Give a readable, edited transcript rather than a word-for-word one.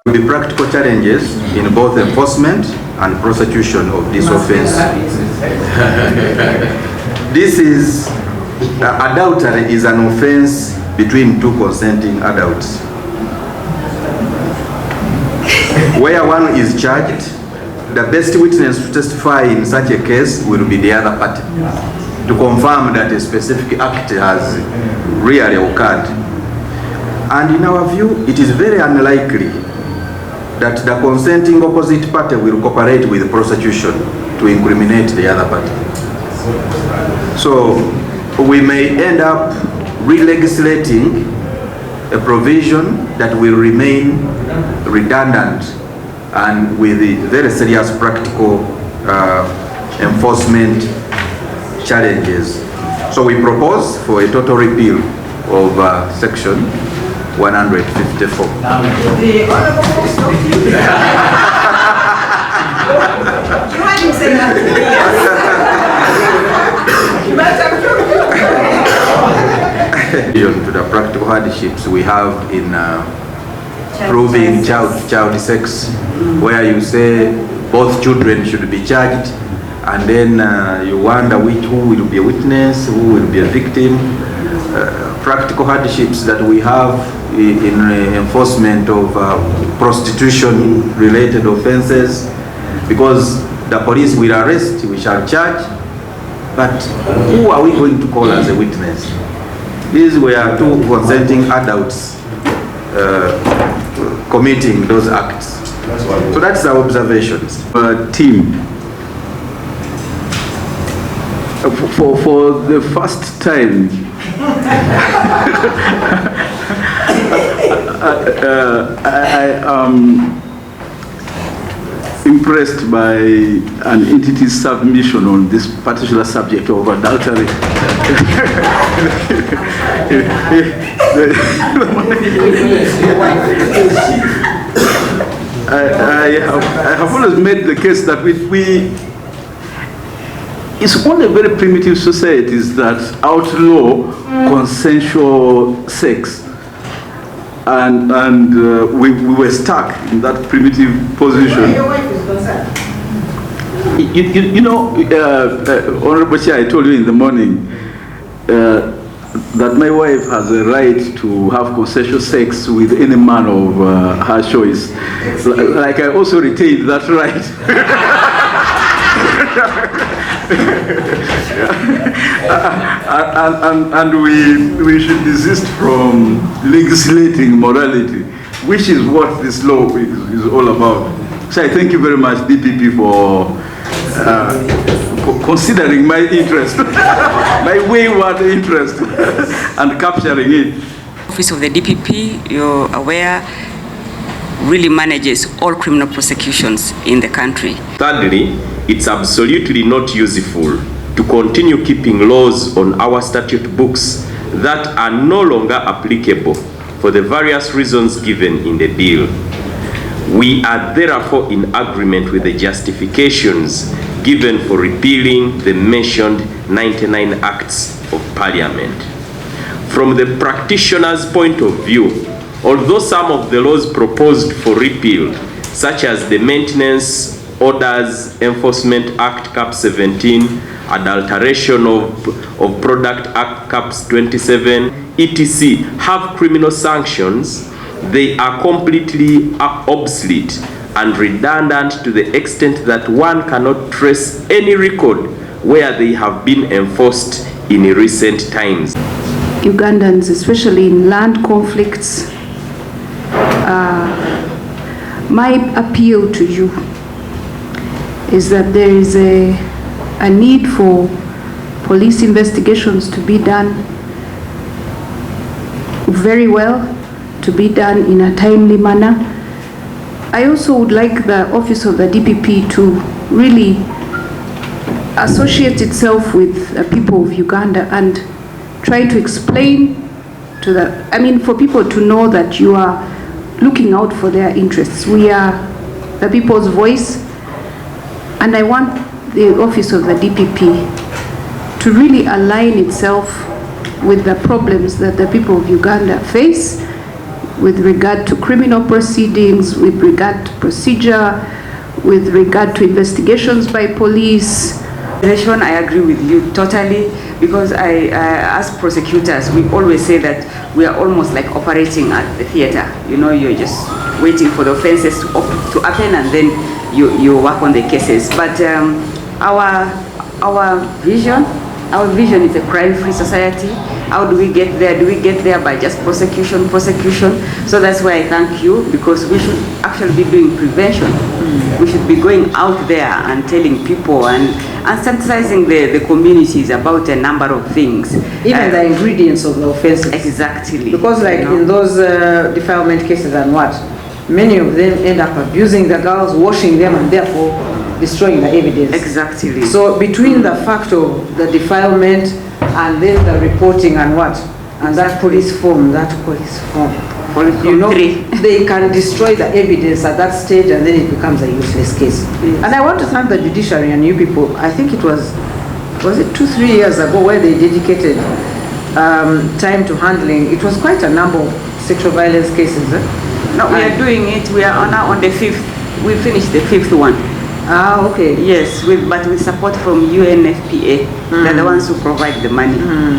There will be practical challenges in both enforcement and prosecution of this offence. Adultery is an offence between two consenting adults. Where one is charged, the best witness to testify in such a case will be the other party to confirm that a specific act has really occurred. And in our view, it is very unlikely that the consenting opposite party will cooperate with the prosecution to incriminate the other party. So we may end up re-legislating a provision that will remain redundant and with very serious practical enforcement challenges. So we propose for a total repeal of section 154. To the practical hardships we have in proving child sex, where you say both children should be charged, and then you wonder who will be a witness, who will be a victim. Practical hardships that we have in enforcement of prostitution related offenses, because the police will arrest, we shall charge, but who are we going to call as a witness? These were two consenting adults committing those acts. So that's our observations. Team, for the first time, I am impressed by an entity's submission on this particular subject of adultery. I have always made the case that it's only very primitive societies that outlaw consensual sex, and we were stuck in that primitive position. You know, Honorable Chair, I told you in the morning that my wife has a right to have consensual sex with any man of her choice. Like I also retain that right. and we should desist from legislating morality, which is what this law is all about. So I thank you very much, DPP, for considering my interest, my wayward interest, and capturing it. Office of the DPP, you're aware, really manages all criminal prosecutions in the country. Thirdly, it's absolutely not useful to continue keeping laws on our statute books that are no longer applicable for the various reasons given in the bill. We are therefore in agreement with the justifications given for repealing the mentioned 99 Acts of Parliament. From the practitioner's point of view, although some of the laws proposed for repeal, such as the Maintenance Orders Enforcement Act Cap 17, Adulteration of Product Act Caps 27, etc., have criminal sanctions, they are completely obsolete and redundant to the extent that one cannot trace any record where they have been enforced in recent times. Ugandans, especially in land conflicts, my appeal to you is that there is a need for police investigations to be done very well, to be done in a timely manner. I also would like the Office of the DPP to really associate itself with the people of Uganda and try to explain to for people to know that you are looking out for their interests. We are the people's voice, and I want the Office of the DPP to really align itself with the problems that the people of Uganda face, with regard to criminal proceedings, with regard to procedure, with regard to investigations by police. I agree with you totally, because as prosecutors, we always say that we are almost like operating at the theater. You know, you're just waiting for the offenses to happen, and then you work on the cases. But our vision is a crime-free society. How do we get there? Do we get there by just prosecution? So that's why I thank you, because we should actually be doing prevention. We should be going out there and telling people and sensitizing the communities about a number of things. Even the ingredients of the offenses. Exactly. Because like in those defilement cases and what, many of them end up abusing the girls, washing them, and therefore destroying the evidence. Exactly. So between the fact of the defilement and then the reporting and what, and that police form, you know, they can destroy the evidence at that stage, and then it becomes a useless case. Yes. And I want to thank the judiciary and you people. I think it was it 2-3 years ago, where they dedicated time to handling. It was quite a number of sexual violence cases. No, we are doing it. We are now on the 5th. We finished the 5th one. Ah, okay. Yes, but with support from UNFPA. They're the ones who provide the money.